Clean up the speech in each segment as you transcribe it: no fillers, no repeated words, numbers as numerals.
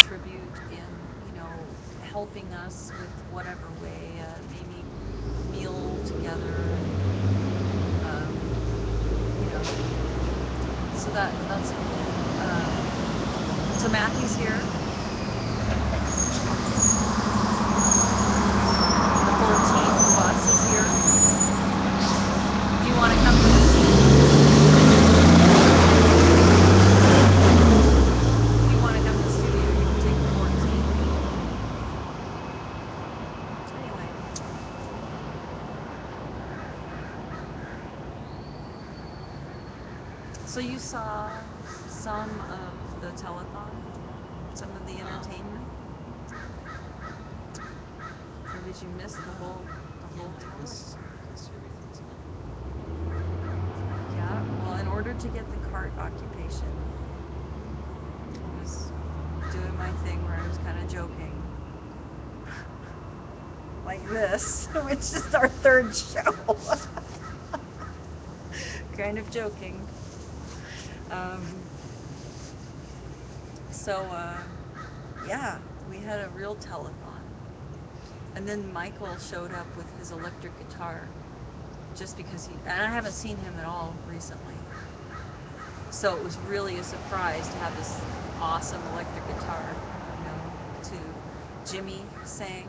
contribute in, helping us with whatever way, maybe meal together, you know, so that's cool. So Matthew's here. The 14th bus is here. Do you want to come to the If you want to come to the studio, you can take the 14th. So anyway, so you saw some of the telethon, some of the entertainment, or did you miss the whole telethon? Yeah. Well, in order to get the cart occupation, I was doing my thing where I was kind of joking, like this, which is our third show. Kind of joking. Um, so, yeah, we had a real telethon. And then Michael showed up with his electric guitar, just because and I haven't seen him at all recently. So it was really a surprise to have this awesome electric guitar, to Jimmy sang,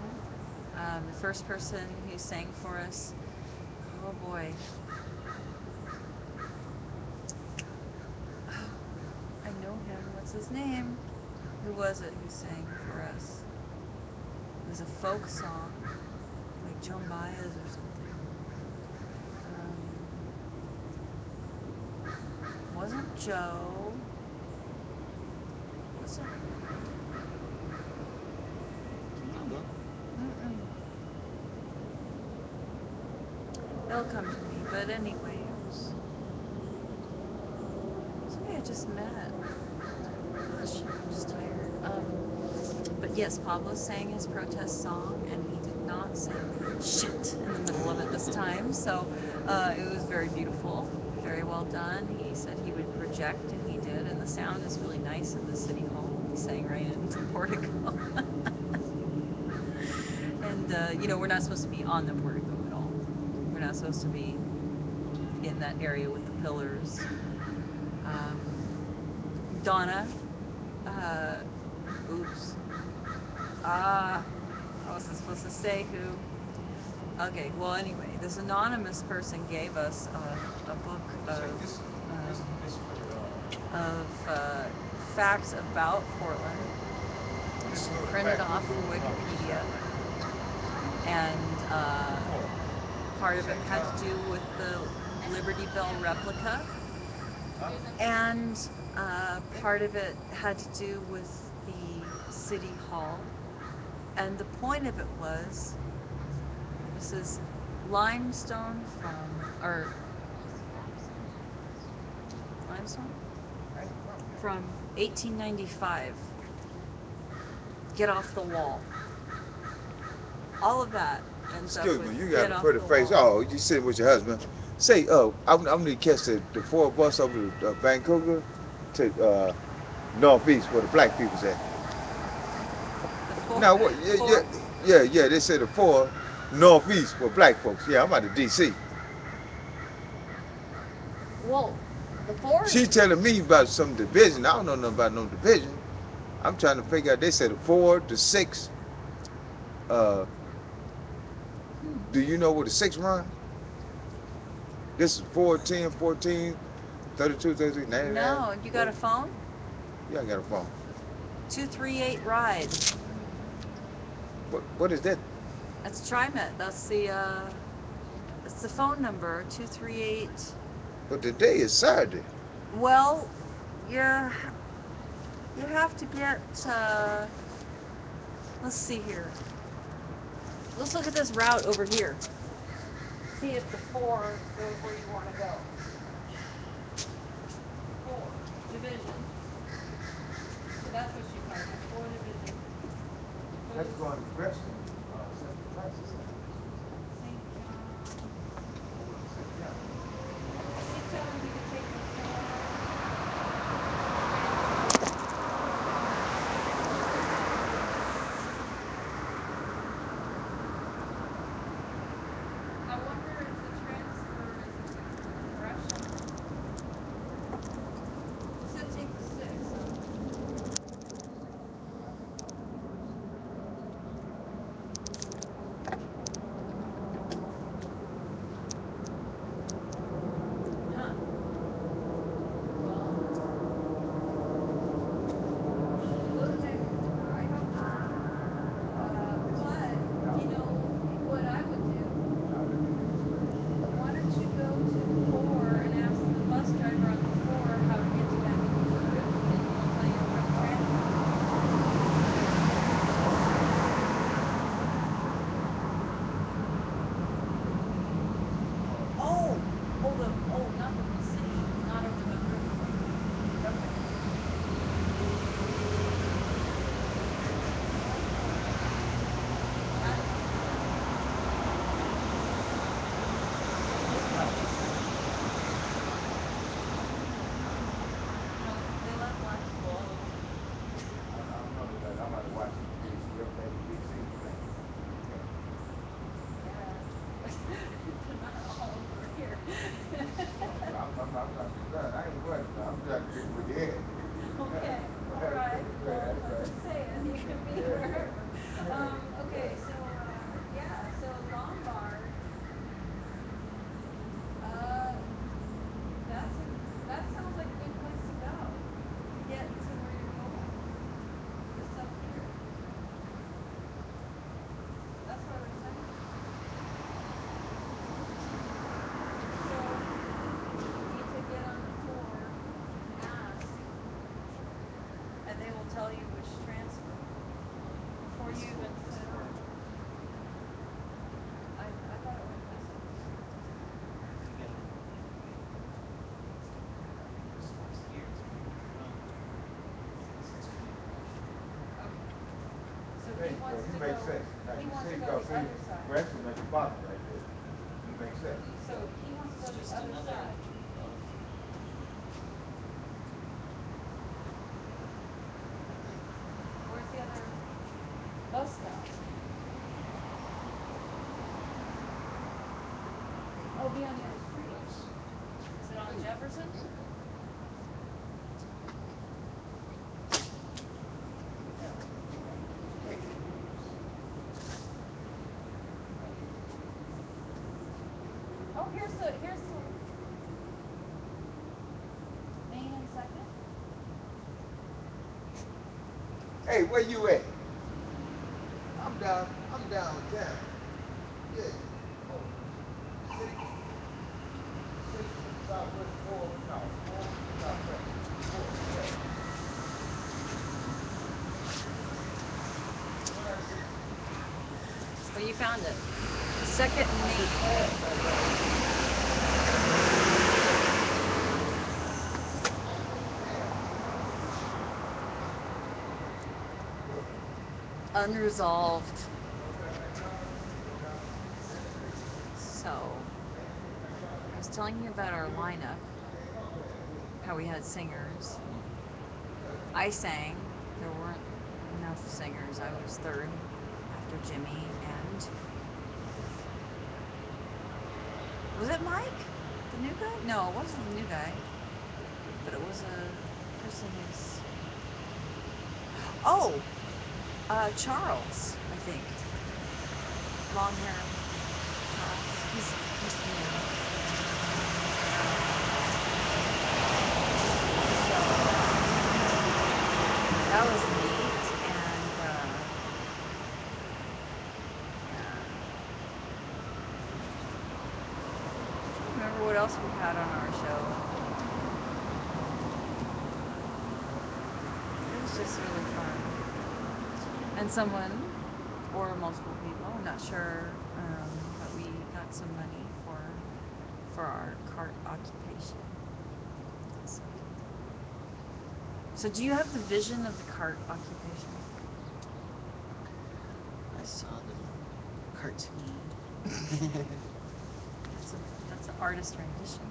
the first person who sang for us. Oh boy. Oh, I know him. What's his name? Who was it who sang for us? It was a folk song, like Joan Baez or something. Wasn't Joe. Was it? Mm-mm. It'll come to me, but anyway, somebody I just met. Gosh, I'm just tired. But yes, Pablo sang his protest song, and he did not sing shit in the middle of it this time. So it was very beautiful, very well done. He said he would project, and he did. And the sound is really nice in the city hall. He sang right into the portico. And we're not supposed to be on the portico at all. We're not supposed to be in that area with the pillars. Donna, oops. I wasn't supposed to say who. Okay, well, anyway, this anonymous person gave us a book of facts about Portland. It was printed off from Wikipedia, and part of it had to do with the Liberty Bell replica, and part of it had to do with the City Hall. And the point of it was, this is limestone from 1895. Get off the wall. All of that ends up with Excuse me, you got a pretty face. Oh, you sitting with your husband. Say, I'm going to catch the 4 bus over to Vancouver to Northeast where the black people's at. Now, what? Yeah, they said the 4 Northeast where black folks. Yeah, I'm out of D.C. Well, the 4. She telling me about some division. I don't know nothing about no division. I'm trying to figure out. They said the 4, the 6. Do you know where the 6 run? This is 4, 10, 14, 32, 33, 99. No, you got a phone? Yeah, I got a phone. 238 ride. What is that? That's TriMet. That's the phone number, 238. But today is Saturday. Well, you have to get, let's see here. Let's look at this route over here. See if the 4 goes where you want to go. 4 division. So that's what she called it, 4 division. That's going to Preston, St. Francis. St. John. Yeah. She's telling me to take the 4. say it. You can be wherever. Okay, so yeah, so Lombard. Uh, that sounds like a good place to go. To get to where you're going. This up here. That's what they're saying. So you need to get on the tour, ask, and they will tell you which transfer before you even set it up. I thought it went this way. Okay. So Hey, he wants to he go. makes sense. Now, He you wants see, to go because the other side. Branson at the bottom right there. He makes sense. So he wants to go the Just other another side. Where's the other bus stop? Oh, be on the other street. Is it on Jefferson? Oh, here's the Main and Second. Hey, where you at? I'm downtown. Yeah. Oh, six Southwest 4, no, 4 Southwest 4, yeah. What I see? Oh, you found it. Second and Main. Unresolved. So, I was telling you about our lineup, how we had singers. I sang. There weren't enough singers. I was third after Jimmy and was it Mike? The new guy? No, it wasn't the new guy. But it was a person who's oh, Charles, I think. Long hair. Charles. He's the new. So that was neat and yeah. Remember what else we had on our show? It was just really fun. And someone, or multiple people, I'm not sure, but we got some money for our cart occupation. So do you have the vision of the cart occupation? I saw the cartoon. That's an artist rendition.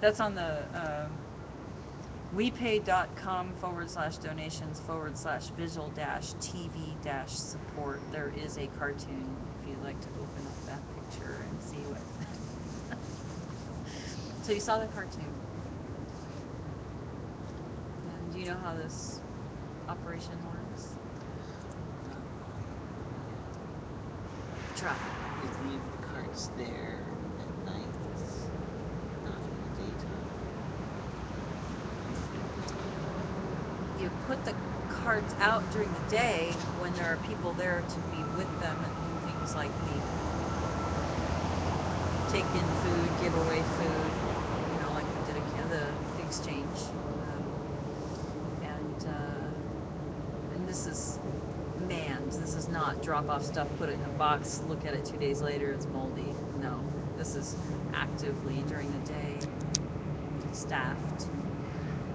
That's on the wepay.com/donations/visual-tv-support. There is a cartoon if you'd like to open up that picture and see what. So you saw the cartoon. And do you know how this operation works? Try. You leave the carts there at night, not in the daytime. You put the carts out during the day when there are people there to be with them and do things like take in food, give away food, like we did the exchange. And this is manned. This is not drop off stuff, put it in a box, look at it 2 days later, it's moldy. No, this is actively during the day staffed.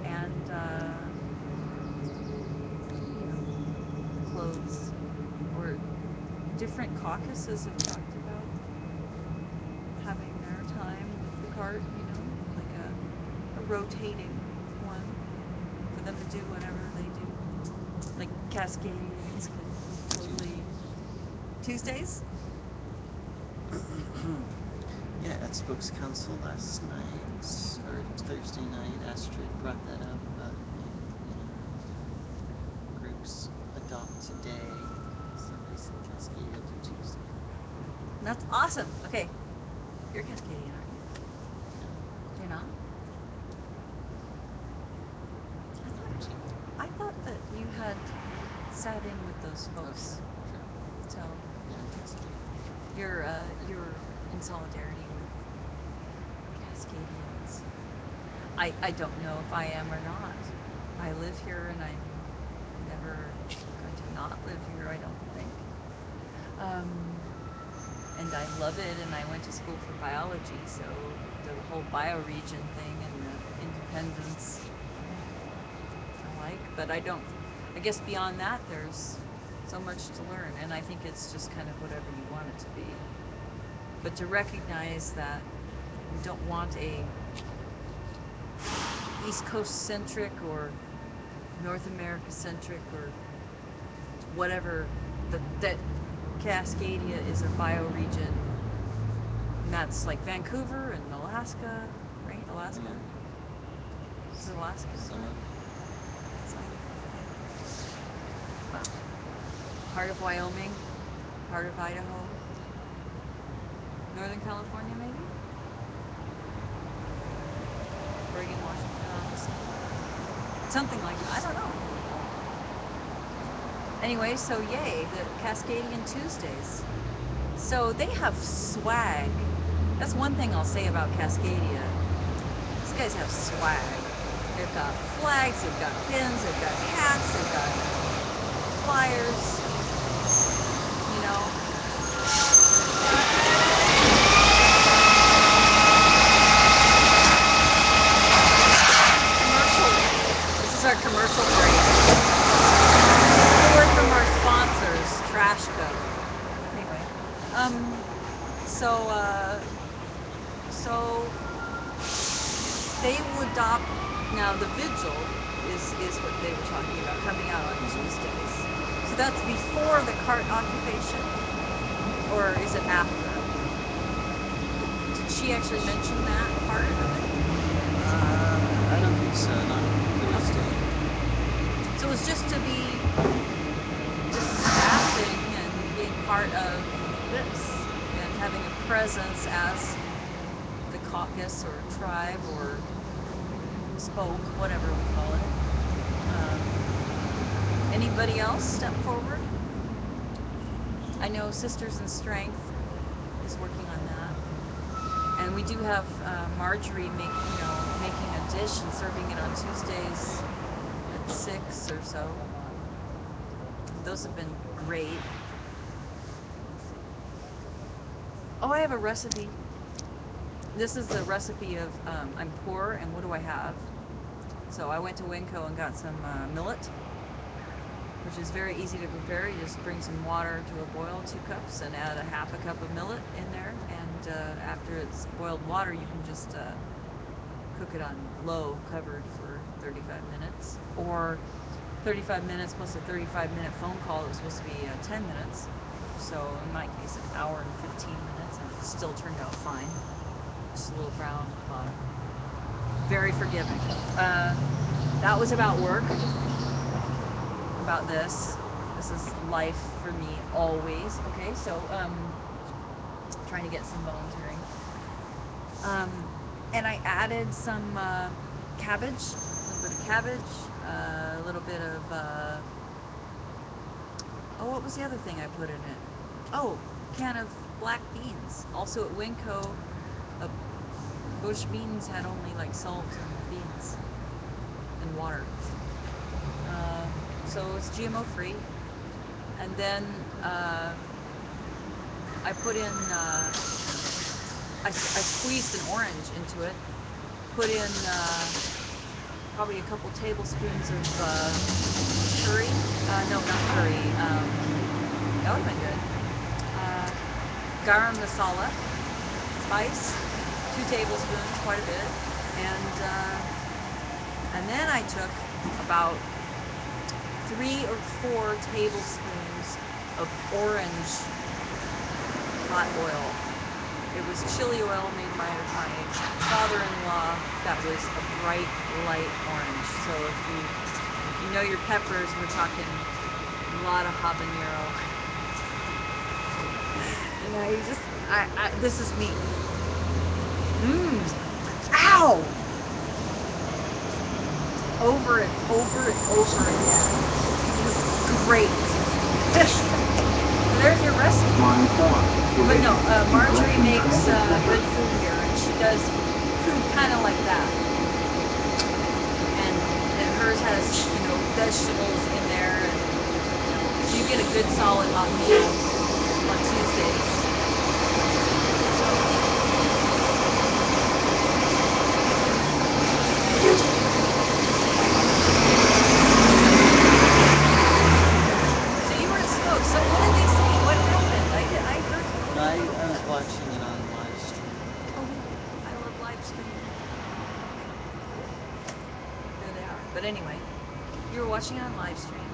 And clothes or different caucuses have talked about having their time with the cart, like a rotating one for them to do whatever they do. Like Cascades could totally Tuesdays? Yeah, at Spokes Council last night, heard Thursday night Astrid brought that up about groups adopt today. Somebody said Cascadia do Tuesday. That's awesome. Okay. You're Cascadian, aren't you? You're not? I thought that you had sat in with those folks. So you're in solidarity with Cascadians. I don't know if I am or not. I live here and I'm never going to not live here, I don't think. And I love it, and I went to school for biology, so the whole bioregion thing and the independence I like, but I guess beyond that there's so much to learn, and I think it's just kind of whatever you want it to be. But to recognize that we don't want a East Coast centric or North America centric or whatever, that Cascadia is a bioregion, and that's like Vancouver and Alaska, right? Alaska? Is it Alaska? Part of Wyoming, part of Idaho, Northern California maybe? Oregon, Washington, something like that, I don't know. Anyway, so yay, the Cascadian Tuesdays. So they have swag. That's one thing I'll say about Cascadia. These guys have swag. They've got flags, they've got pins, they've got hats, they've got flyers. You know. Commercial. This is our commercial break. From our sponsors, Trashco. Anyway, so they will adopt. Now the vigil is what they were talking about, coming out on Tuesdays. So that's before the cart occupation, or is it after? Did she actually mention that part of it? I don't think so. Not Thursday. So it's just to be staffing and being part of this and having a presence as the caucus or tribe or spoke, whatever we call it. Anybody else step forward? I know Sisters in Strength is working on that, and we do have Marjorie making a dish and serving it on Tuesdays at 6 or so. Those have been great. Oh, I have a recipe. This is the recipe of I'm poor and what do I have? So I went to Winco and got some millet, which is very easy to prepare. You just bring some water to a boil, 2 cups, and add a half a cup of millet in there. And after it's boiled water, you can just cook it on low, covered for 35 minutes. Or 35 minutes plus a 35-minute phone call. It was supposed to be 10 minutes. So in my case, an hour and 15 minutes, and it still turned out fine. Just a little brown at the bottom. Very forgiving. That was about work. About this. This is life for me always. Okay, so trying to get some volunteering. And I added some cabbage, a little bit of cabbage, a little bit of what was the other thing I put in it? Oh, can of black beans. Also at Winco, bush beans had only like salt and beans and water. So it's GMO free. And then I put in, I squeezed an orange into it, put in probably a couple tablespoons of curry. No, not curry. That would have been good. Garam masala, spice, 2 tablespoons, quite a bit. And then I took about 3 or 4 tablespoons of orange hot oil It was chili oil made by my father-in-law that was a bright light orange. So if you know your peppers, we're talking a lot of habanero. You know, you just this is me. Ow! Over and over and over again. It was great. There's your recipe. But no, Marjorie makes good food here, and she does food kind of like that. And hers has, you know, vegetables in there, and you get a good solid hot meal on Tuesdays. So you were in smoke. So what did they say? What happened? I heard. No, I was watching it on live stream. Oh, I love live streaming. There they are. But anyway, you were watching on live stream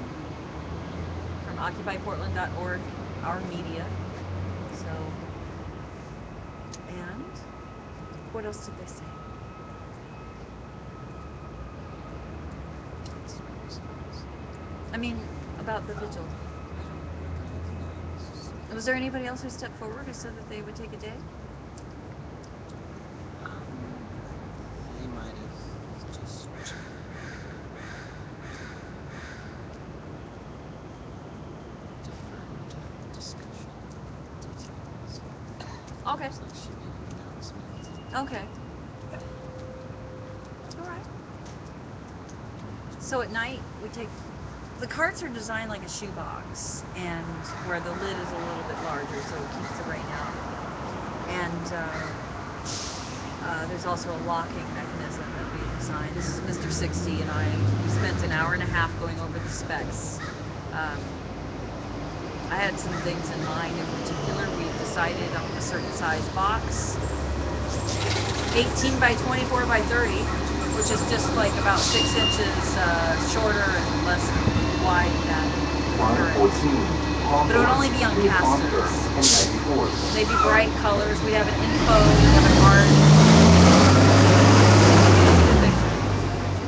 from OccupyPortland.org, our media. So, and what else did they say? I mean, about the vigil. Was there anybody else who stepped forward who said that they would take a day? They might have just deferred discussion details. Okay. So she made an announcement. Okay. All right. So at night we take. The carts are designed like a shoebox, and where the lid is a little bit larger, so it keeps the rain out. And there's also a locking mechanism that we designed. This is Mr. 60 and I. We spent an hour and a half going over the specs. I had some things in mind. In particular, we decided on a certain size box, 18 by 24 by 30, which is just like about 6 inches shorter and less wide than current. But it would only be on casters. They'd be bright colors. We'd have an info, we'd have an art.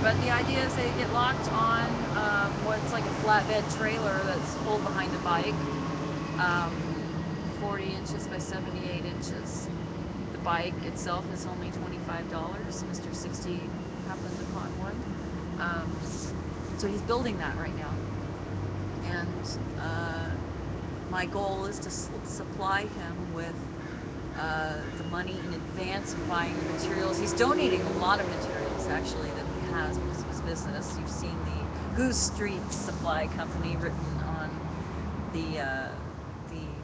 But the idea is they get locked on what's like a flatbed trailer that's pulled behind the bike, 40 inches by 78 inches. The bike itself is only $25. Mr. 60 happened upon one. So he's building that right now. And my goal is to supply him with the money in advance of buying the materials. He's donating a lot of materials, actually, that he has because of his business. You've seen the Goose Street Supply Company written on the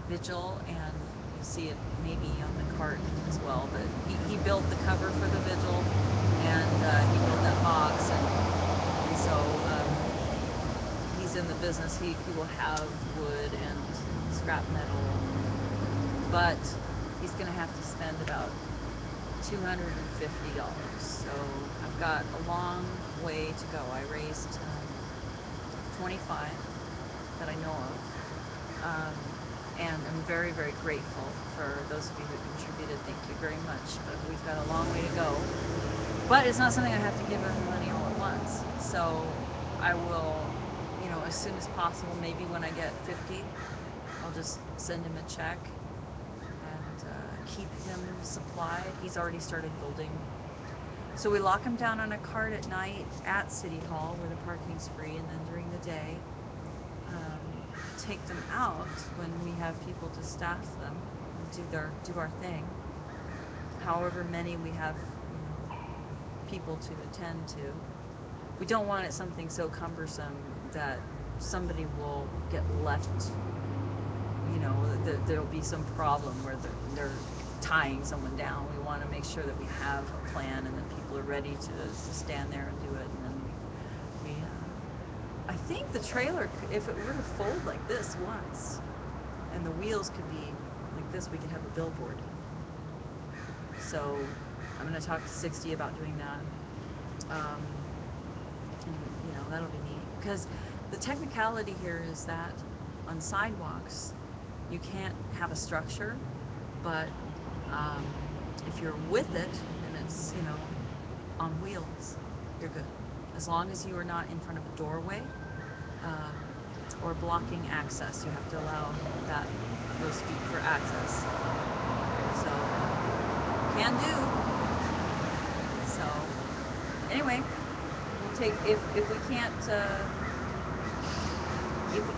vigil, and you see it maybe on the cart as well. But he built the cover for the vigil, and he built that box, and so he's in the business. He will have wood and scrap metal, but he's going to have to spend about $250. So I've got a long way to go. I raised 25 that I know of, and I'm very, very grateful for those of you who contributed. Thank you very much. But we've got a long way to go. But it's not something I have to give everybody all at once. So I will, you know, as soon as possible, maybe when I get 50, I'll just send him a check and keep him supplied. He's already started building. So we lock him down on a cart at night at City Hall where the parking's free, and then during the day take them out when we have people to staff them and do our thing. However many we have, you know, people to attend to. We don't want it something so cumbersome that somebody will get left, you know, there'll be some problem where they're tying someone down. We want to make sure that we have a plan and that people are ready to stand there and do it. And then we I think the trailer, if it were to fold like this once, and the wheels could be like this, we could have a billboard. So I'm going to talk to 60 about doing that. And, you know, that'll be neat. Because the technicality here is that on sidewalks, you can't have a structure, but Um, if you're with it and it's, you know, on wheels, you're good. As long as you are not in front of a doorway um, or blocking access, you have to allow that those feet for access. So can do. So anyway, we'll take if we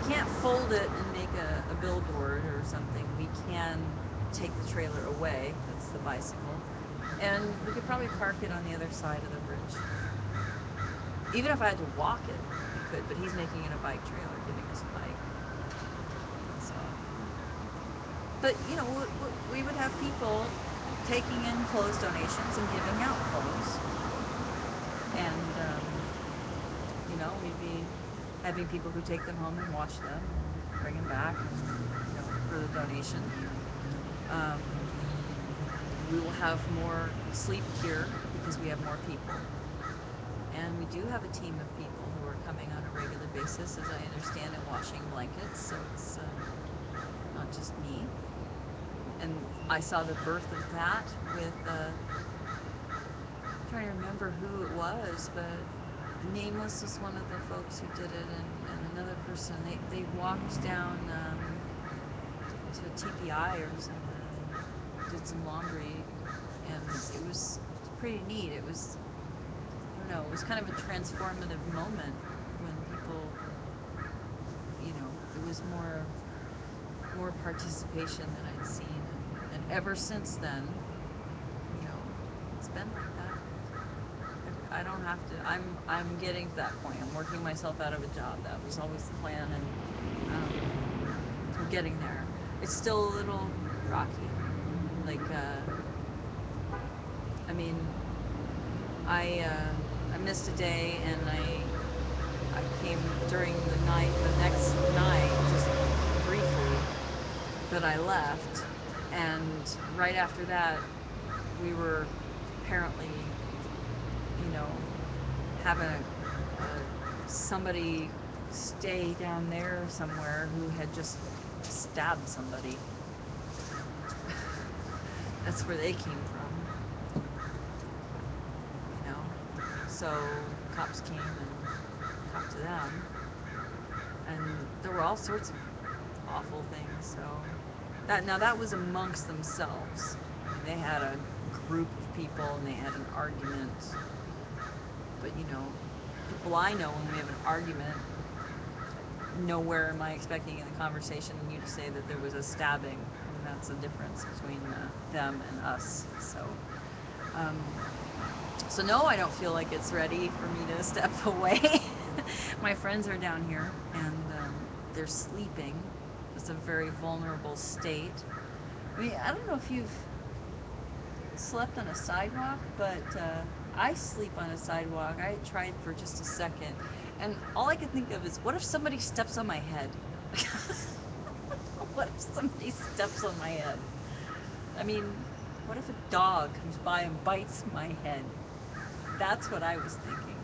can't fold it and make a billboard or something, we can take the trailer away. That's the bicycle. And we could probably park it on the other side of the bridge. Even if I had to walk it, we could, but he's making it a bike trailer, giving us a bike. So, but, you know, we would have people taking in clothes donations and giving out clothes. And, you know, we'd be having people who take them home and wash them and bring them back, and, you know, for the donation. We will have more sleep gear because we have more people. And we do have a team of people who are coming on a regular basis, as I understand it, washing blankets, so it's not just me. And I saw the birth of that with, I'm trying to remember who it was, but Nameless was one of the folks who did it, and another person, they walked down to TPI or something, did some laundry, and it was pretty neat. It was, I don't know, it was kind of a transformative moment when people, you know, it was more participation than I'd seen, and ever since then, you know, it's been like that. I don't have to. I'm getting to that point. I'm working myself out of a job. That was always the plan, and we're getting there. It's still a little rocky. Like, I mean, I missed a day, and I came during the night, the next night, just briefly, that I left, and right after that, we were apparently, you know, having somebody stay down there somewhere who had just stabbed somebody. That's where they came from, you know. So cops came and talked to them, and there were all sorts of awful things. So that was amongst themselves. I mean, they had a group of people and they had an argument. But, you know, people I know, when we have an argument, nowhere am I expecting in the conversation you to say that there was a stabbing, and that's the difference between them and us. So no, I don't feel like it's ready for me to step away. My friends are down here, and they're sleeping. It's a very vulnerable state. I mean, I don't know if you've slept on a sidewalk, but I sleep on a sidewalk. I tried for just a second, and all I could think of is, what if somebody steps on my head? What if somebody steps on my head? I mean, what if a dog comes by and bites my head? That's what I was thinking.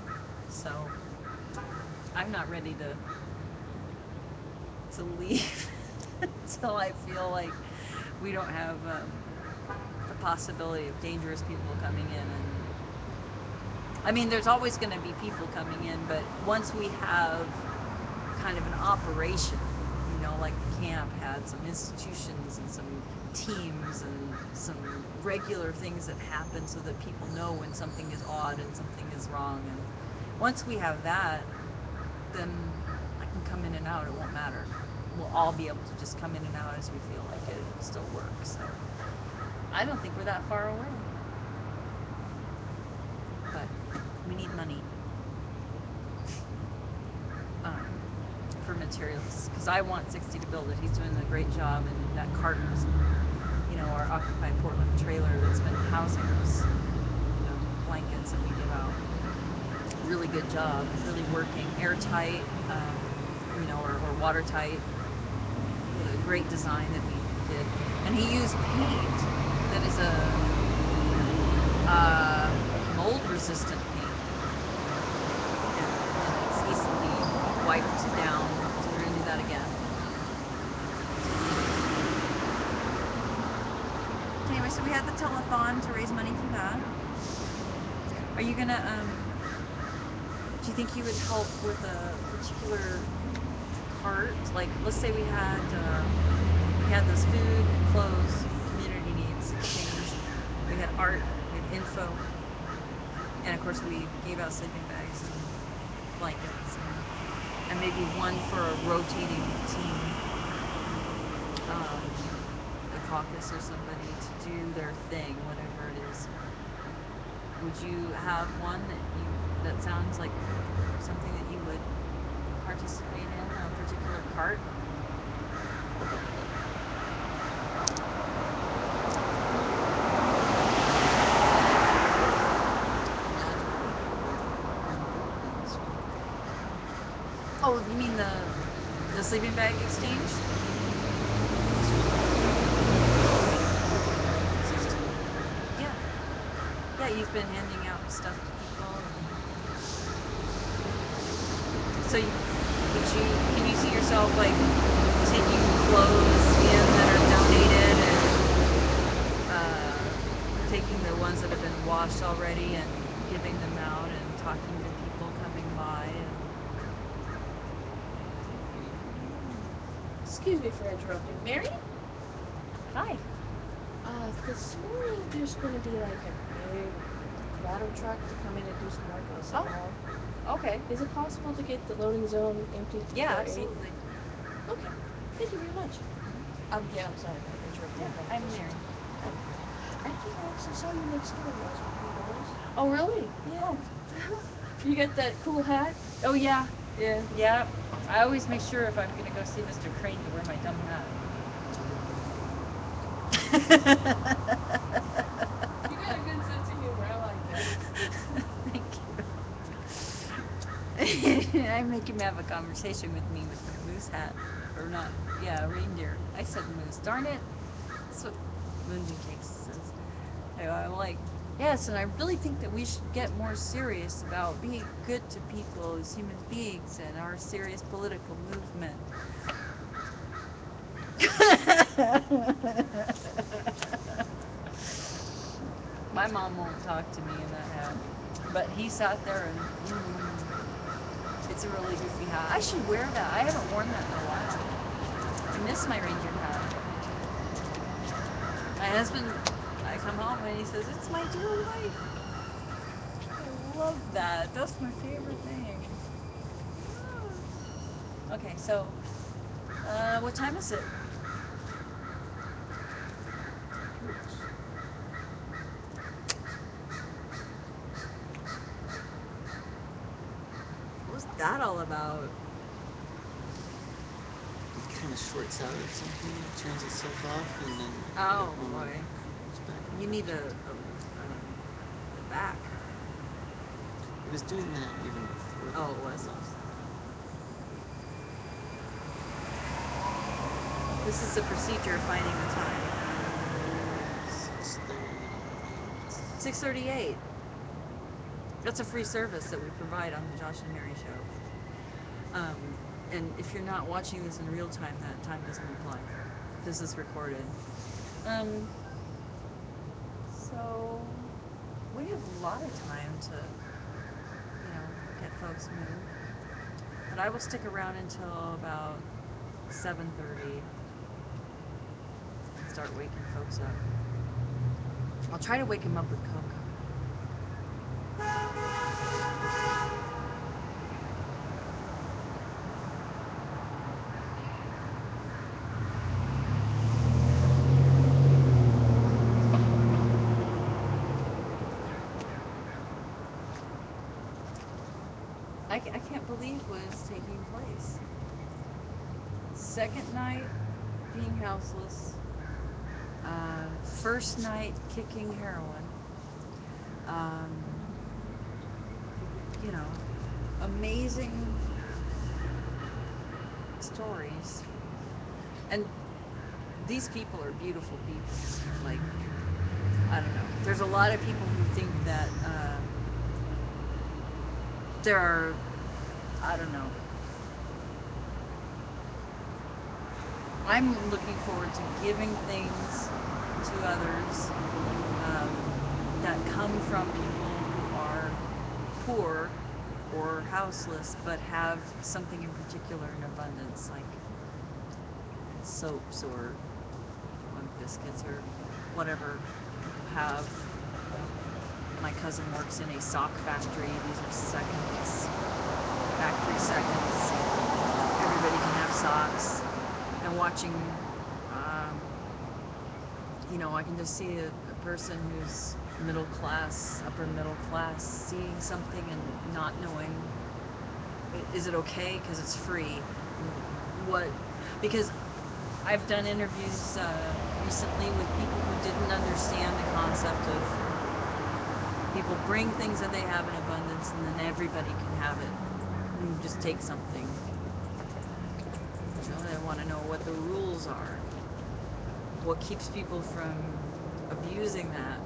So I'm not ready to leave until I feel like we don't have the possibility of dangerous people coming in. And I mean, there's always going to be people coming in, but once we have kind of an operation, you know, like the camp had some institutions and some teams and some regular things that happen so that people know when something is odd and something is wrong. And once we have that, then I can come in and out. It won't matter. We'll all be able to just come in and out as we feel like it. It'll still work. So I don't think we're that far away. But we need money for materials, because I want 60 to build it. He's doing a great job, and that Carter's, you know, our Occupy Portland trailer that's been housing us, you know, blankets that we give out. Really good job, really working, airtight, you know, or watertight. A great design that we did, and he used paint that is a mold-resistant paint, and it's easily wiped down. So we're gonna do that again. Anyway, so we had the telethon to raise money for that. Are you gonna do you think you would help with a particular part? Like, let's say we had this food, clothes, community needs, things. We had art, we had info, and of course we gave out sleeping bags and blankets, and maybe one for a rotating team, the caucus or somebody to do their thing, whatever it is. Would you have one that sounds like something that you would participate in, a particular part? Oh, you mean the sleeping bag exchange? Yeah. Yeah, you've been handing out stuff to people. So can you see yourself like taking clothes in that are donated and taking the ones that have been washed already and giving them out and talking to people coming by and Excuse me for interrupting. Mary? hi. This morning there's going to be like a big ladder truck to come in and do some work on the City Hall. Okay. Is it possible to get the loading zone emptied before Yeah, 8? absolutely. Okay. Thank you very much. Yeah, I'm sorry for interrupting. I'm Mary. I think I actually saw you next door last week. Oh, really? Yeah. You got that cool hat? Oh, yeah. Yeah. Yeah. I always make sure if I'm going to go see Mr. Crane to wear my dumb hat. You got a good sense of humor. I like that. Thank you. I make him have a conversation with me with the moose hat. Or not. Yeah, reindeer. I said moose. Darn it. That's what Moonbeam Cakes says. Anyway, I'm like, yes, and I really think that we should get more serious about being good to people as human beings and our serious political movement. My mom won't talk to me in that hat, but he sat there and it's a really goofy hat. I should wear that. I haven't worn that in a while. I miss my reindeer hat. My husband, I come home and he says, "It's my dear wife." I love that. That's my favorite thing. Okay, so, what time is it? What was that all about? It kind of shorts out or something, it turns itself off, and then Oh, it boy. comes back on. You need the back. It was doing that even before. Oh, it was. This is the procedure of finding the time. 6:38. That's a free service that we provide on the Josh and Mary Show. And if you're not watching this in real time, that time doesn't apply. This is recorded. So we have a lot of time to, get folks moved. But I will stick around until about 7:30 and start waking folks up. I'll try to wake them up with Coke. I can't believe what is taking place. Second night being houseless. First night kicking heroin. Amazing stories. And these people are beautiful people. Like, I don't know. There's a lot of people who think that there are, I don't know. I'm looking forward to giving things to others that come from people who are poor or houseless but have something in particular in abundance, like soaps or biscuits or whatever people have. My cousin works in a sock factory. These are seconds, factory seconds. Everybody can have socks. And watching, I can just see a person who's middle class, upper middle class, seeing something and not knowing, is it okay because it's free? Because I've done interviews recently with people who didn't understand the concept of people bring things that they have in abundance and then everybody can have it. You just take something. They want to know what the rules are. What keeps people from abusing that?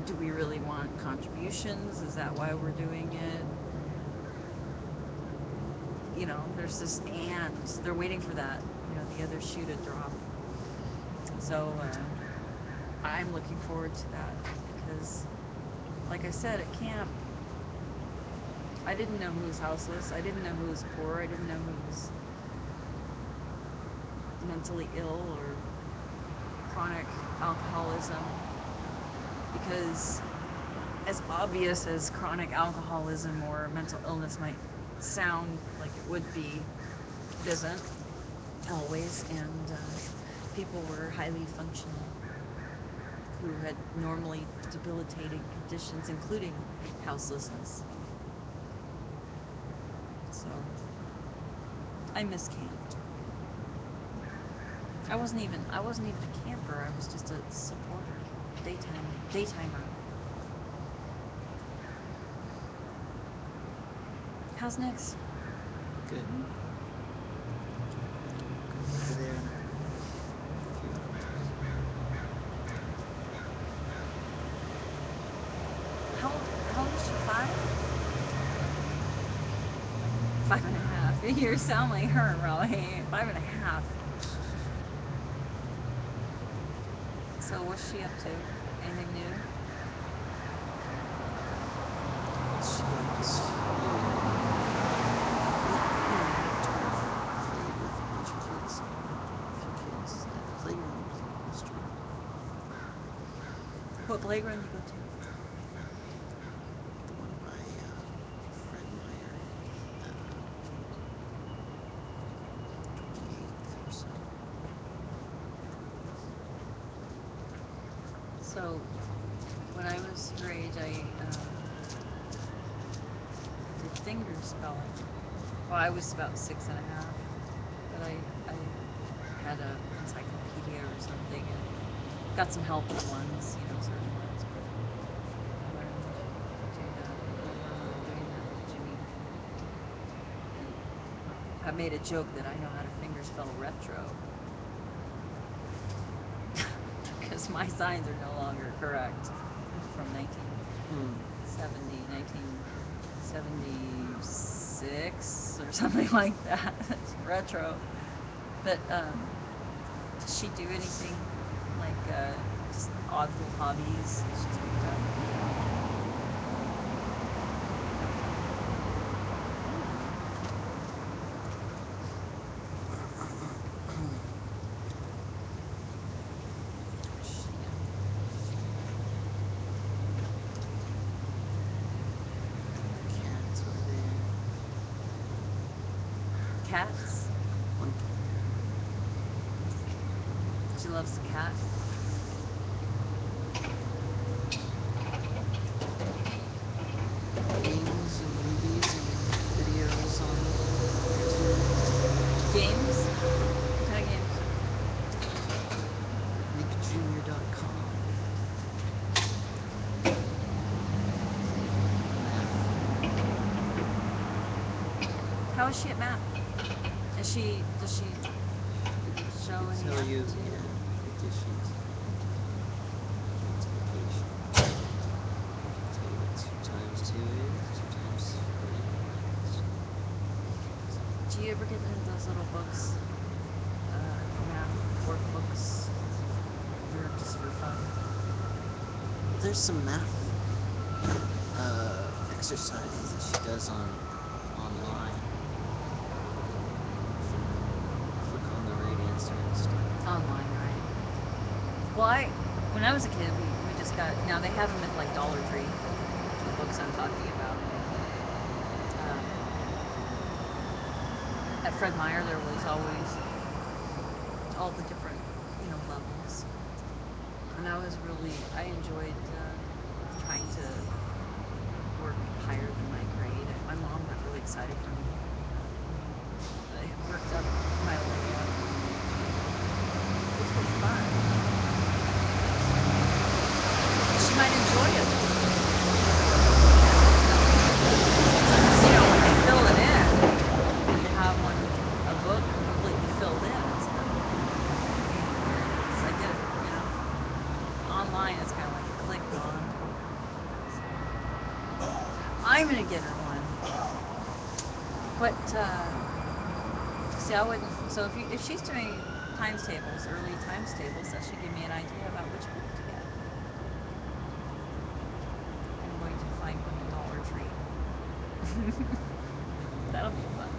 Do we really want contributions? Is that why we're doing it? There's this and. They're waiting for that, the other shoe to drop. So I'm looking forward to that because, like I said, at camp, I didn't know who was houseless. I didn't know who was poor. I didn't know who was mentally ill or chronic alcoholism, because as obvious as chronic alcoholism or mental illness might sound like it would be, it isn't always, and people were highly functional who had normally debilitating conditions, including houselessness. So I miss camp. I wasn't even a camper. I was just a supporter, daytimer. How's Nick's? Good. Over there. How old is she? 5? 5.5. You sound like her, Raleigh. 5.5. So what's she up to? Anything new? What playground do you go to? The one by Fred Meyer, 28th or so. So, when I was your age, I did finger spelling. Well, I was about 6.5, but I had a encyclopedia or something and got some help with ones, certain ones, but I learned to do that. I remember doing that with Jimmy. I made a joke that I know how to finger spell retro. Because my signs are no longer correct from 1976 or something like that. It's retro. But does she do anything like just odd little hobbies she's picked up? Cats over there. Cats? One She loves the cat. games and movies and videos on YouTube. Games? What kind of games? NickJr.com. How is she at math? Does she show any Tell you, aptitude? additions, multiplication. Tell you what 2 times 2 is, 2 times 3 is. Do you ever get into those little books, math workbooks, just for fun. There's some math exercises that she does online. Click on the radiance stuff. Online, right? Well, when I was a kid, we just got, now they have them at like Dollar Tree, the books I'm talking about. At Fred Meyer, there was always all the different, levels. And I enjoyed trying to work higher than my grade. My mom got really excited for me. I worked up my way up, which was fun. She might enjoy it. When they fill it in, and you have a book completely filled in, it's like it, online it's kind of like a click on. I'm gonna get her one. But see, I wouldn't. So if she's doing times tables, early times tables, that should give me an idea about which book to get. I'm going to find one at Dollar Tree. That'll be fun.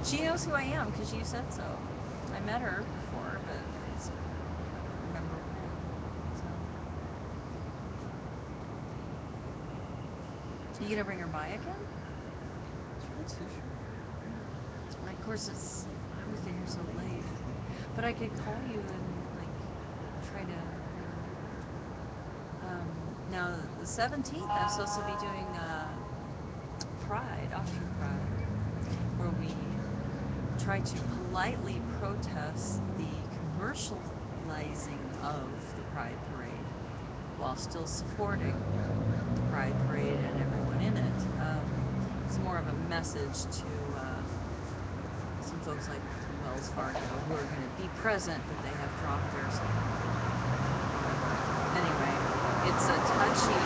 She knows who I am because you said so. I met her before, but I don't remember when. So. You gonna bring her by again? Not too sure. Of course, I always get here so late. But I could call you and try to. Now the 17th, I'm supposed to be doing Pride, Offshoot Pride, where we try to politely protest the commercializing of the Pride Parade while still supporting the Pride Parade and everyone in it. It's more of a message to some folks like Wells Fargo who are going to be present, but they have dropped theirs. Anyway, it's a touchy,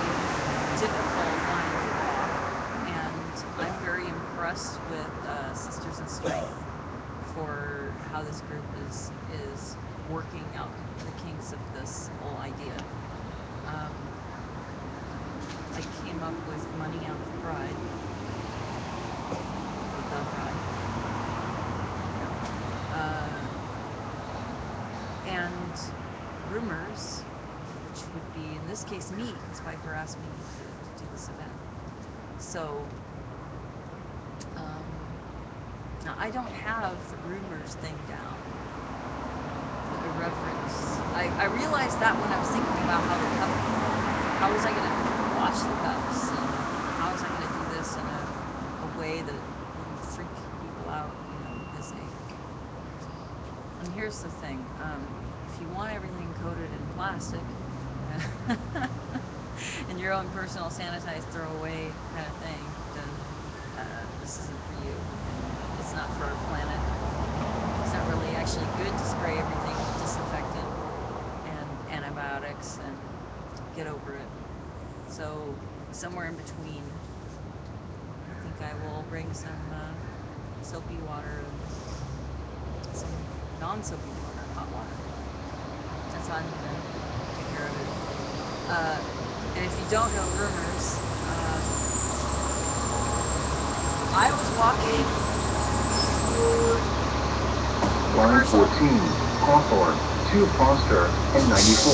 difficult line to walk, and I'm very impressed with Sisters in Strength for how this group is working out the kinks of this whole idea. I came up with money out for Pride, with the Pride, and Rumors, which would be in this case me, because Piper asked me to do this event. So now I don't have the Rumors thing down. The irreverence. I realized that when I was thinking about how was I going to wash the cups, and how was I going to do this in a way that wouldn't freak people out, because and here's the thing, if you want everything coated in plastic, and your own personal sanitized throwaway kind of thing, then this isn't for you. It's not for our planet. It's not really actually good to spray everything with disinfectant and antibiotics and get over it. So somewhere in between, I think I will bring some soapy water and some non-soapy water, hot water. That's how I'm gonna take care of it. And if you don't know Rumors, I was walking. Line 14, Hawthorne, 2 Foster, and 94.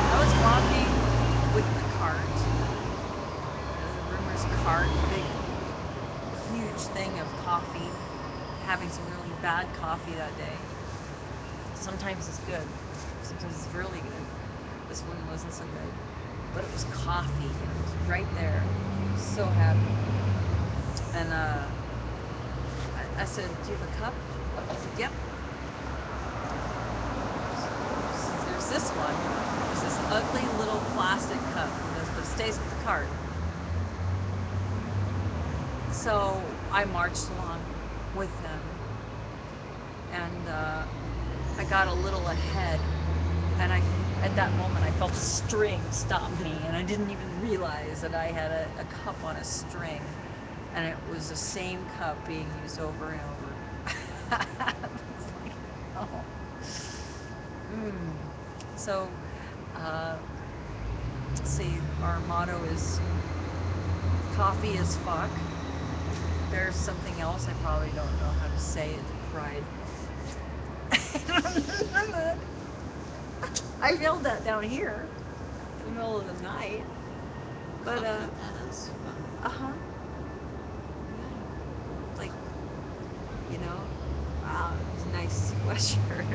I was walking with the cart, the Rumors cart, big, huge thing of coffee, having some really bad coffee that day. Sometimes it's good, sometimes it's really good. This one wasn't so good, but it was coffee, and it was right there. I was so happy. And I said, "Do you have a cup?" He said, "Yep." There's this one. There's this ugly little plastic cup that stays with the cart. So I marched along with them, and I got a little ahead, and at that moment I felt a string stop me, and I didn't even realize that I had a cup on a string, and it was the same cup being used over and over. It's like, oh. Mm. So, uh, see, our motto is coffee is fuck. There's something else I probably don't know how to say it. Pride. I yelled that down here in the middle of the night. But Coffee as fuck. uh-huh. Yeah. Like, you know, wow, it's a nice sweatshirt.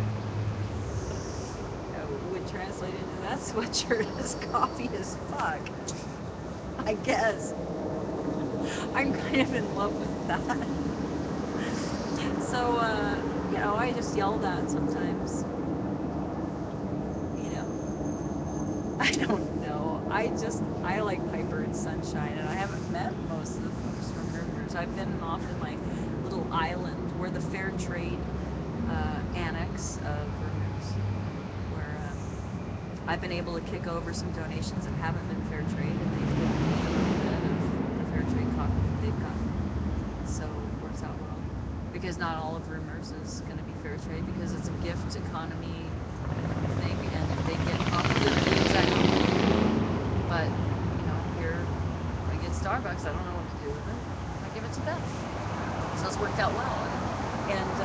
Would translate into that sweatshirt as coffee as fuck. I guess. I'm kind of in love with that. So, you know, I just yell that sometimes. You know, I don't know. I like Piper and Sunshine, and I haven't met most of the folks from Rumors. I've been off in my little island where the fair trade annex of Rumors, where I've been able to kick over some donations that haven't been fair trade, and they've given me a little bit of the fair trade coffee that they've gotten. So it works out well. Because not all of Rumors is going to be fair trade because it's a gift economy thing, and they get literally exactly. But you know, here I get Starbucks. I don't know what to do with it. I give it to them. So it's worked out well. And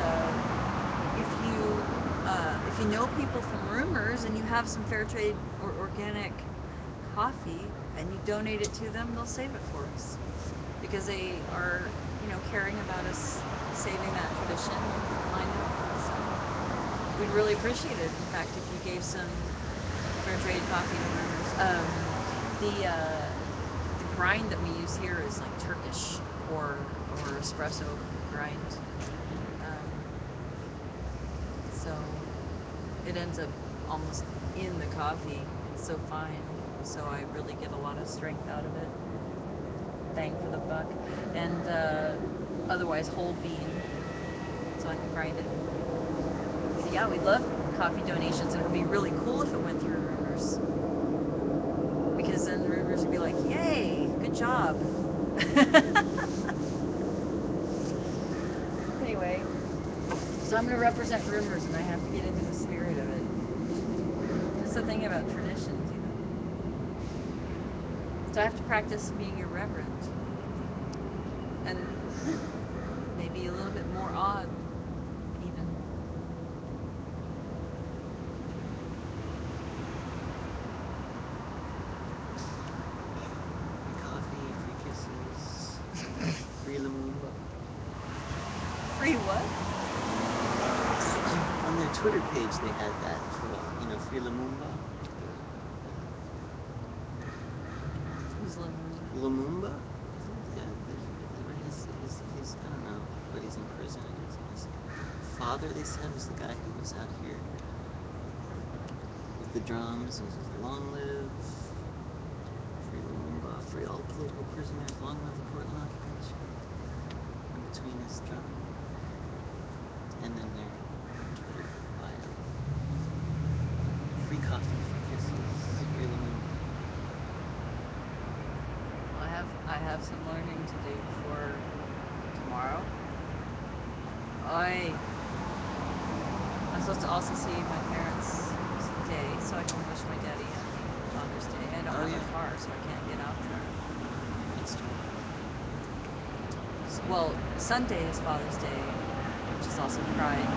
if you know people from Rumors and you have some fair trade or organic coffee and you donate it to them, they'll save it for us because they are, you know, caring about us saving that tradition line up. So we'd really appreciate it. In fact, if you gave some fair trade coffee to Rumors. The grind that we use here is like Turkish or espresso grind. So it ends up almost in the coffee. It's so fine. So I really get a lot of strength out of it. Bang for the buck. And otherwise whole bean. So I can grind it. So yeah, we love coffee donations, and it would be really cool if it went through Rumors. Because then Rumors would be like, yay, good job. Anyway, so I'm going to represent Rumors, and I have to get into the spirit of it. That's the thing about traditions, you know. So I have to practice being irreverent. And maybe a little bit more odd, even. Coffee, free kisses, free Lumumba. Free what? On their Twitter page, they had that for, you know, free Lumumba. Who's Lumumba? Lumumba? Yeah, he's, I don't know, but he's in prison. His father, they said, was the guy who was out here with the drums. It was long live free Lumumba, free all political prisoners, long live the Portland occupation. In between his drum and then their Twitter bio. Free coffee, free kisses, free Lumumba. I have some learning to do for tomorrow. I'm supposed to also see my parents today, so I can wish my daddy happy Father's Day. I don't have a car, so I can't get out there. That's true. Well, Sunday is Father's Day, which is also Pride.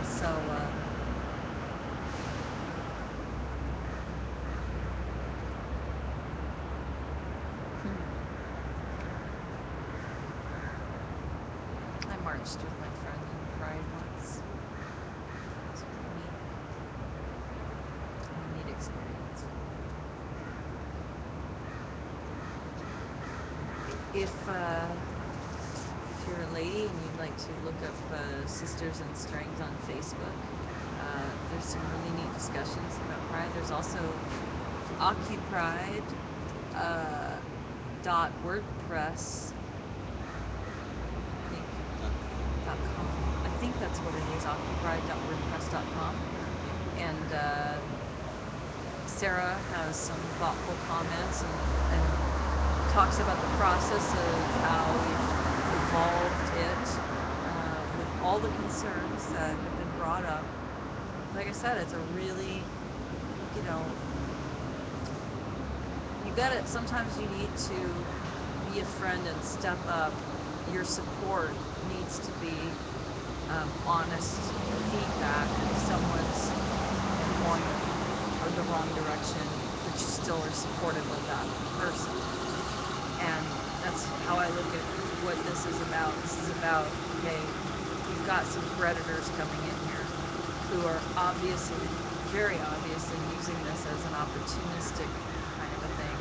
So, I marched with my friend in Pride once. It's really neat. A neat experience. If you're a lady and you'd like to look up Sisters in Strings on Facebook, there's some really neat discussions about Pride. There's also occupride.wordpress. I think that's what it is, occupride.wordpress.com. And Sarah has some thoughtful comments and talks about the process of how we've resolved it with all the concerns that have been brought up. Like I said, it's a really, you know, you gotta, sometimes you need to be a friend and step up. Your support needs to be honest feedback. If someone's going or the wrong direction, but you still are supportive of that person. And that's how I look at what this is about. This is about, okay, you've got some predators coming in here who are obviously, very obviously using this as an opportunistic kind of a thing.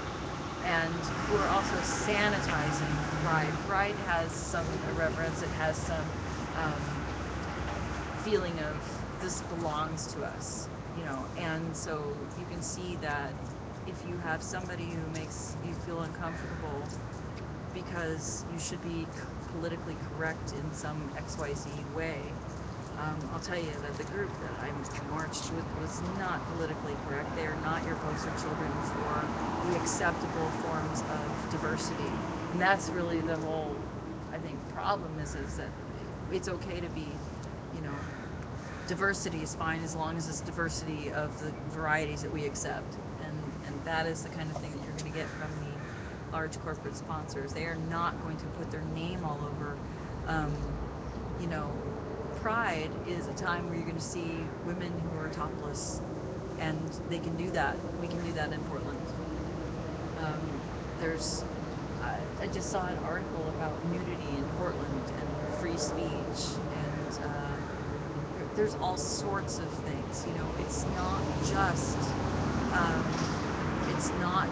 And who are also sanitizing Pride. Pride has some irreverence, it has some feeling of this belongs to us, you know, and so you can see that if you have somebody who makes you feel uncomfortable because you should be politically correct in some XYZ way, I'll tell you that the group that I marched with was not politically correct. They are not your poster children for the acceptable forms of diversity. And that's really the whole, I think, problem is that it's okay to be, you know, diversity is fine as long as it's diversity of the varieties that we accept. And that is the kind of thing that you're going to get from the large corporate sponsors. They are not going to put their name all over, you know, Pride is a time where you're going to see women who are topless, and they can do that. We can do that in Portland. I just saw an article about nudity in Portland and free speech, and there's all sorts of things. You know, it's not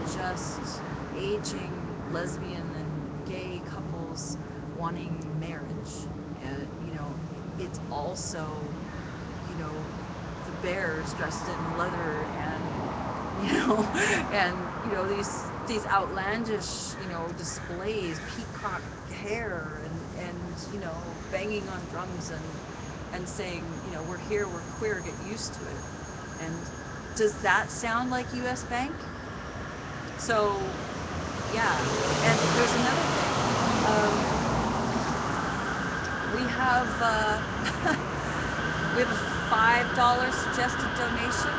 just aging lesbian and gay couples wanting marriage. You know, it's also, you know, the bears dressed in leather and, you know, and, you know, these outlandish, you know, displays, peacock hair and, you know, banging on drums and saying, you know, we're here, we're queer, get used to it. And does that sound like US Bank? So, yeah. And there's another thing. We have we have a $5 suggested donation,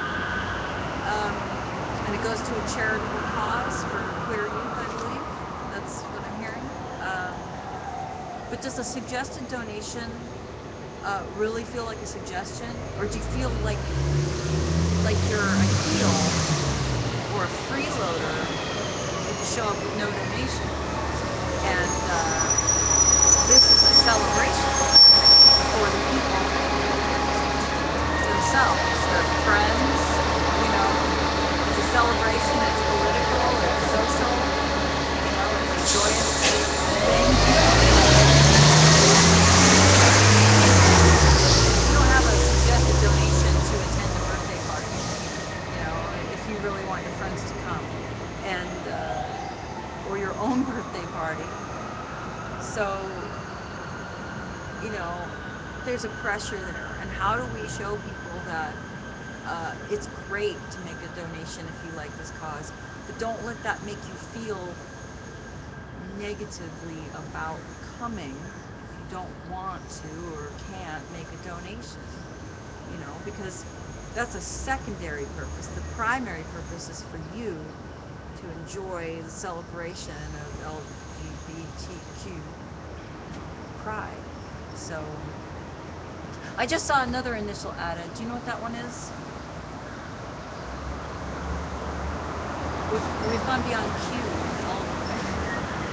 and it goes to a charitable cause for queer youth, I believe. That's what I'm hearing. But does a suggested donation really feel like a suggestion, or do you feel like you're a heel or a freeloader if you show up with no donation? And this is a celebration for the people themselves, their friends, you know. It's a celebration, it's political, it's social, you know, it's a joyous thing. You don't have a suggested donation to attend a birthday party, you know, if you really want your friends to come, and or your own birthday party. So, you know, there's a pressure there. And how do we show people that it's great to make a donation if you like this cause, but don't let that make you feel negatively about coming if you don't want to or can't make a donation, you know, because that's a secondary purpose. The primary purpose is for you to enjoy the celebration of LGBTQ pride. So I just saw another initial added. Do you know what that one is? We've gone beyond Q.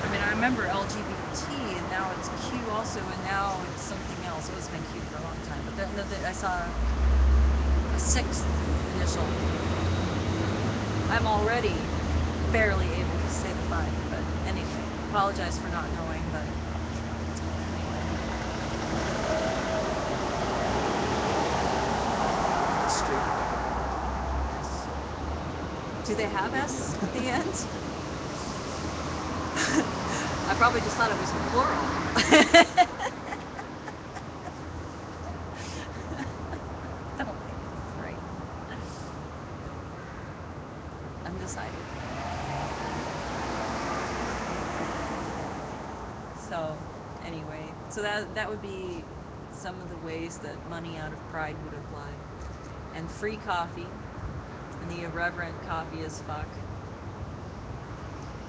I mean, I remember LGBT, and now it's Q also, and now it's something else. It's been Q for a long time. But I saw a sixth initial. I'm already barely able to say the 5, but anyway, apologize for not knowing, but anyway. Straight. Do they have S at the end? I probably just thought it was plural. I don't think it's right. Undecided. So, Anyway, so that would be some of the ways that money out of pride would apply. And free coffee, and the irreverent coffee as fuck.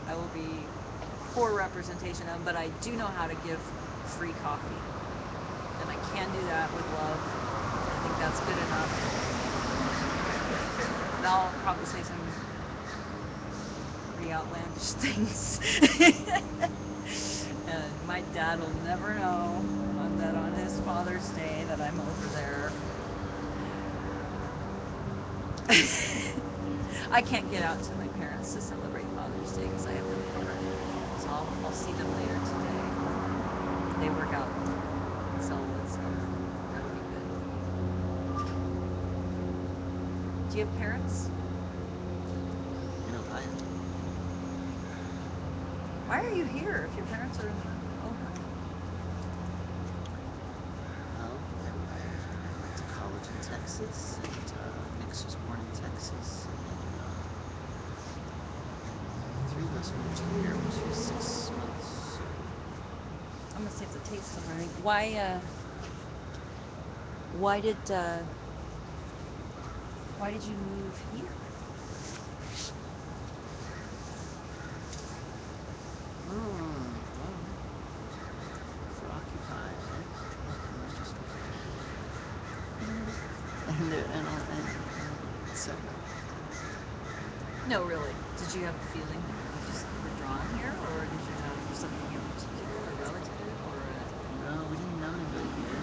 I will be poor representation of, but I do know how to give free coffee. And I can do that with love. I think that's good enough. And I'll probably say some pretty outlandish things. And my dad will never know that on his Father's Day that I'm over there. I can't get out to my parents to celebrate Father's Day because I have them there. So I'll see them later today. They work out solid, so that'll be good. Do you have parents? In Ohio. Why are you here if your parents are in Ohio? Well, I went to college in Texas, and Nick's was born in Texas. And 3 of us moved here when she was 6 months. I'm gonna see if the taste is right. Why did you move here? For occupied. And so, No, really. Did you have a feeling that you just were drawn here, or did you have something in particular, a relative, or no, we didn't know anybody here.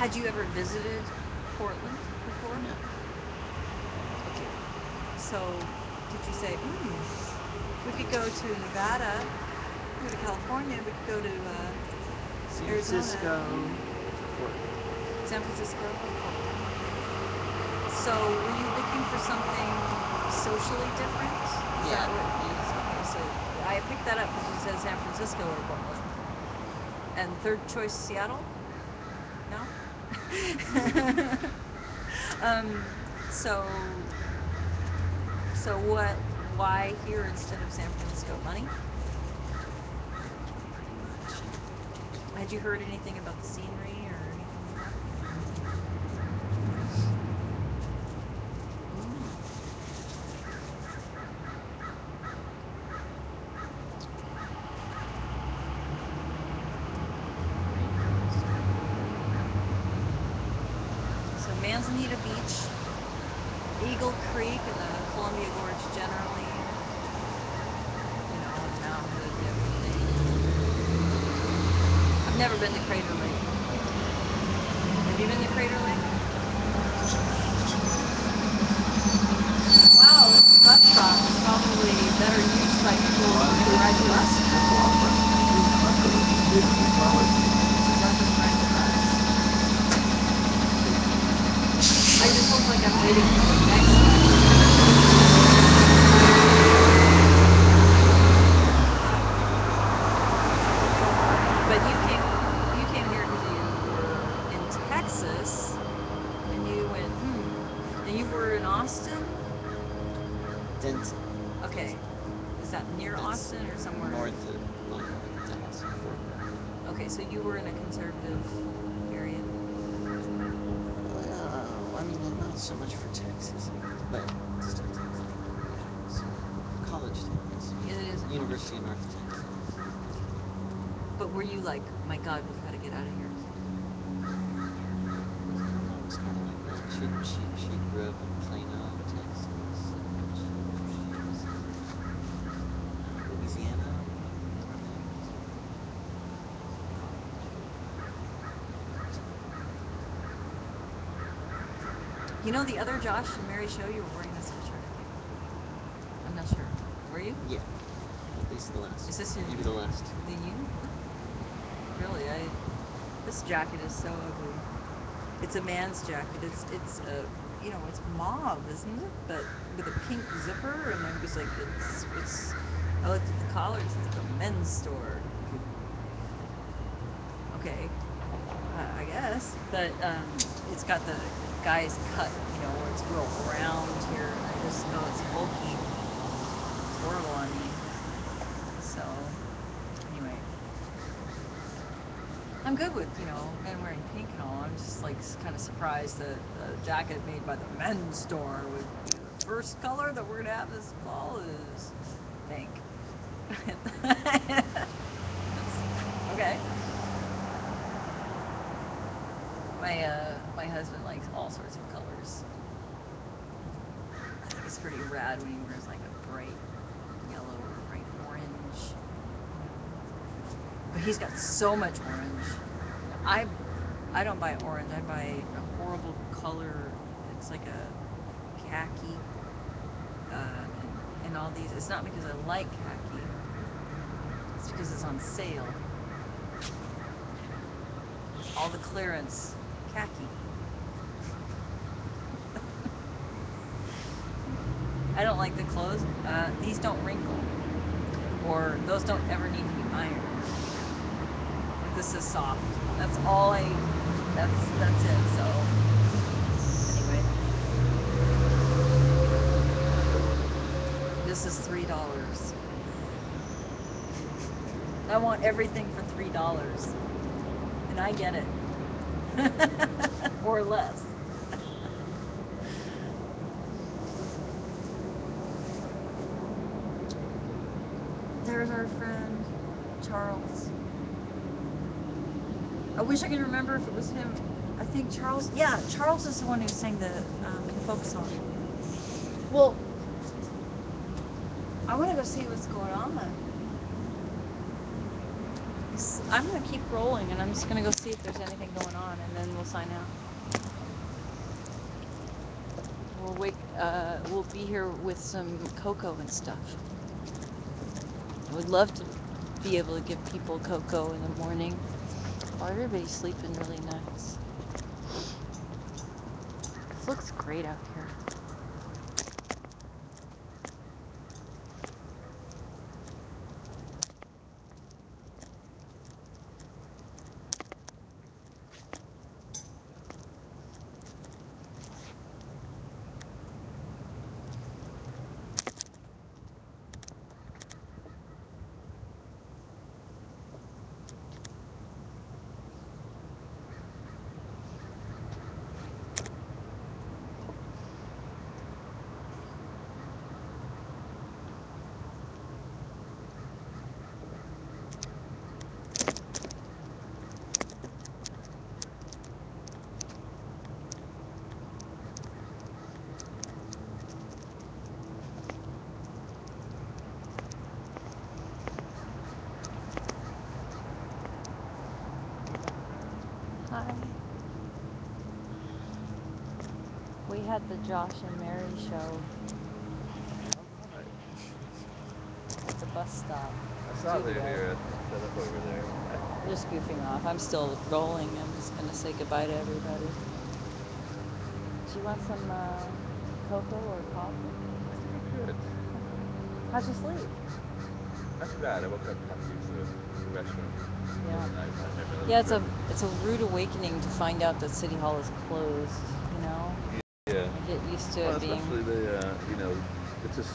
had you ever visited Portland before? No. Okay. So, did you say, we could go to Nevada, go to California, we could go to San Arizona. Francisco, Portland. San Francisco, or Portland? So, were you looking for something socially different? Is Yeah. that what okay, so I picked that up because you said San Francisco or Portland. And third choice, Seattle? No? So why here instead of San Francisco? Money? Had you heard anything about the scenery or anything like that? So Manzanita Beach, Eagle Creek, and the Columbia Gorge generally, and Mount Hood and everything. I've never been to Crater Lake. Have you been to Crater Lake? Wow, this bus stop is probably better used by people who ride the bus. I just look like I'm waiting for the next one. But you came here because you were in Texas, and you went, and you were in Austin? Denton. Okay. Is that near That's Austin or somewhere? North of Dallas. Okay, so you were in a conservative area? Well, I mean, not so much for Texas, but still Texas. So, college Texas. It is. University of North Texas. But were you like, my God, we've got to get out of here? It's kind of like that. She grew up in Plano, Texas. Louisiana. You know, the other Josh and Mary show you were wearing this sweatshirt. I'm not sure. Were you? Yeah. At least the last. Is this your Maybe the last. the uniform? Really, this jacket is so ugly. It's a man's jacket. It's it's mauve, isn't it? But with a pink zipper, and I'm just like, it's. I looked at the collars. It's like a men's store. Okay, I guess, but it's got the guy's cut, where it's real round here, and I just know it's bulky. It's horrible on me. I'm good with, men wearing pink and all. I'm just like kind of surprised that a jacket made by the men's store would be the first color that we're gonna have this fall is pink. Okay. My husband likes all sorts of colors. I think it's pretty rad when he wears like a bright yellow or bright orange. But he's got so much orange. I don't buy orange. I buy a horrible color. It's like a khaki. And all these. It's not because I like khaki. It's because it's on sale. All the clearance khaki. I don't like the clothes. These don't wrinkle, or those don't ever need to be ironed. This is soft. That's all I. That's it. So anyway, this is $3. I want everything for $3, and I get it, or less. There's our friend Charles. I wish I could remember if it was him. I think Charles. Yeah, Charles is the one who sang the folk song. Well, I want to go see what's going on. I'm gonna keep rolling, and I'm just gonna go see if there's anything going on, and then we'll sign out. We'll be here with some cocoa and stuff. I would love to be able to give people cocoa in the morning while everybody's sleeping really nice. This looks great out here. Hi. We had the Josh and Mary show at the bus stop. I saw they were set up over there. I'm just goofing off. I'm still rolling. I'm just gonna say goodbye to everybody. Do you want some cocoa or coffee? Good. How'd you sleep? Not too bad. I woke up halfway through the restaurant. Yeah. Nice. Yeah, it's a rude awakening to find out that City Hall is closed. Yeah. I get used to Well, it being. especially it's just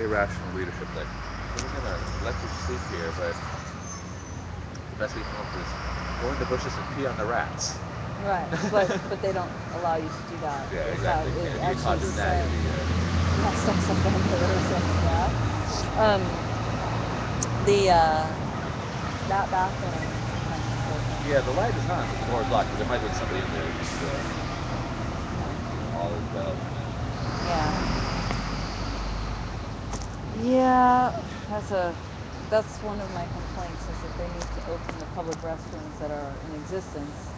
irrational leadership. Like, we're gonna let you sleep here, but the best we can come up with is go in the bushes and pee on the rats. Right, but they don't allow you to do that. Yeah, without exactly. It Yeah, you can't actually do that. said, Yeah. yeah, sex offender or something. Yeah. That bathroom is kind of important. Yeah, the light is on. The door is locked, but there might be somebody in there. Just all is well. Yeah, that's one of my complaints is that they need to open the public restrooms that are in existence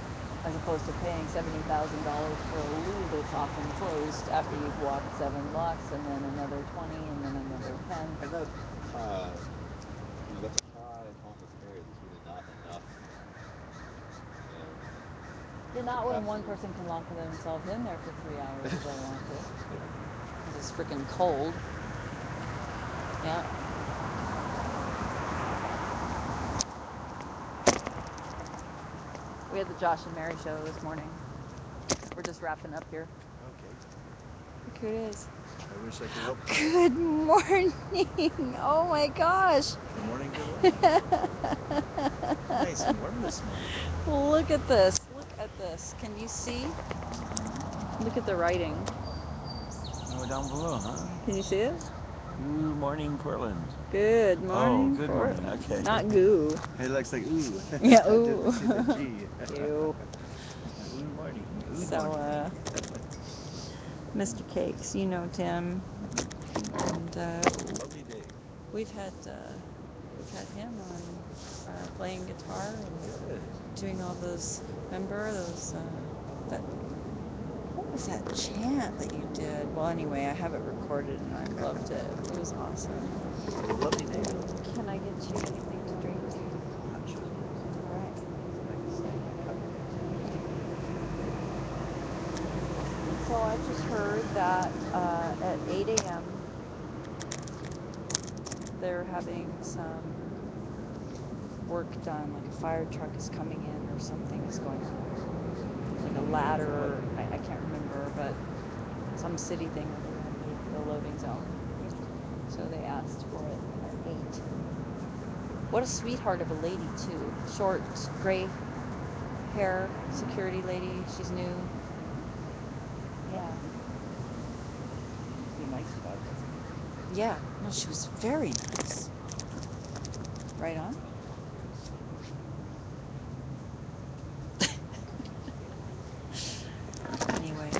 as opposed to paying $70,000 for a loo that's often closed after you've walked 7 blocks and then another 20 and then another 10. And that, that's a high homeless area. There's really not enough, Not when one capacity. person can lock themselves in there for 3 hours if they want to. Because it's freaking cold. Yeah. We had the Josh and Mary show this morning. We're just wrapping up here. Okay. Look who it is. I wish I could help. Good morning. Oh my gosh. Good morning, good morning. Nice and warm this morning. Look at this. Look at this. Can you see? Look at the writing. Oh, down below, huh? Can you see it? Good morning, Portland. Good morning. Oh, good morning. Okay. Not goo. It looks like ooh. Yeah, I ooh. didn't see the G. Ew. Ooh, morning. Ooh, So, morning. Mr. Cakes, you know Tim, and Lovely day. we've had him on playing guitar and Good. doing all those. Remember those? That what was that chant that you did? Well, anyway, I have it recorded and I loved it. It was awesome. Lovely day. Can I get you anything to drink? All right. So I just heard that at 8 a.m. they're having some work done, like a fire truck is coming in or something is going on. Like a ladder, or I can't remember, but some city thing around the loading zone. So they asked for it at 8. What a sweetheart of a lady, too. Short, gray hair, security lady. She's new. Yeah. Be nice about it. Yeah. No, she was very nice. Right on. Anyway.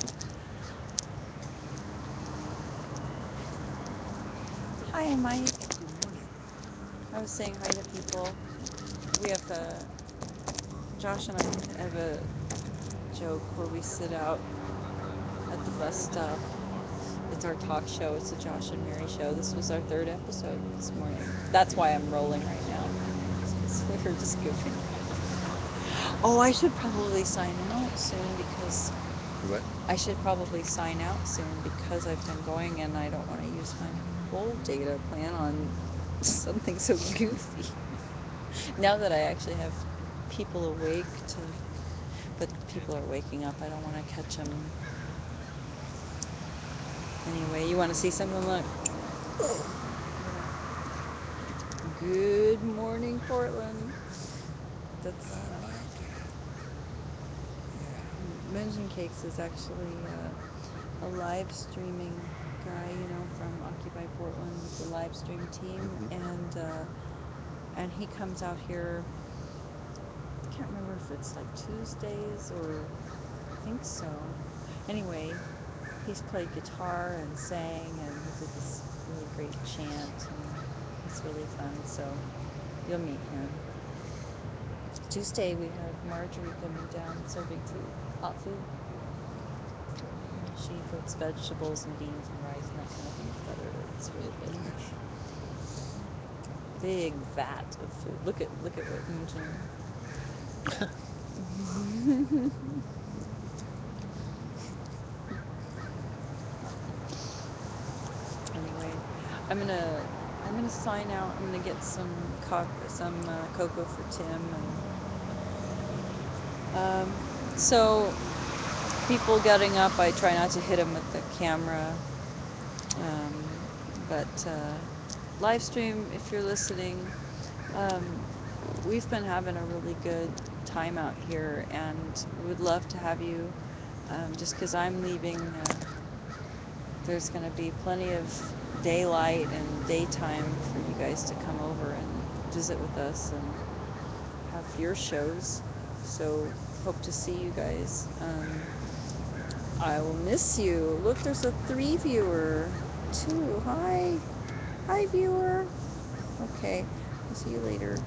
Hi, Mike. I was saying hi to people. We have Josh and I have a joke where we sit out at the bus stop. It's our talk show. It's the Josh and Mary show. This was our 3rd episode this morning. That's why I'm rolling right now. We're just goofing. Oh, I should probably sign out soon because What? I should probably sign out soon because I've been going and I don't want to use my whole data plan on something so goofy. Now that I actually have people awake but people are waking up. I don't want to catch them. Anyway, you want to see something? Look. Good morning, Portland. That's Moons and Cakes is actually a live streaming guy, from Occupy Portland, the live stream team, and he comes out here. I can't remember if it's like Tuesdays or I think so. Anyway, he's played guitar and sang and he did this really great chant and it's really fun. So you'll meet him. Tuesday we have Marjorie coming down serving food, hot food. She puts vegetables and beans and rice and that kind of thing together. It's really good. Big vat of food. Look at what Moonjin. Anyway, I'm gonna sign out. I'm gonna get some cocoa for Tim and so people getting up, I try not to hit them with the camera, but live stream if you're listening. We've been having a really good time out here and we would love to have you. Just because I'm leaving, there's going to be plenty of daylight and daytime for you guys to come over and visit with us and have your shows. So hope to see you guys. I will miss you. Look, there's a 3 viewer too. Hi viewer. Okay, I'll see you later.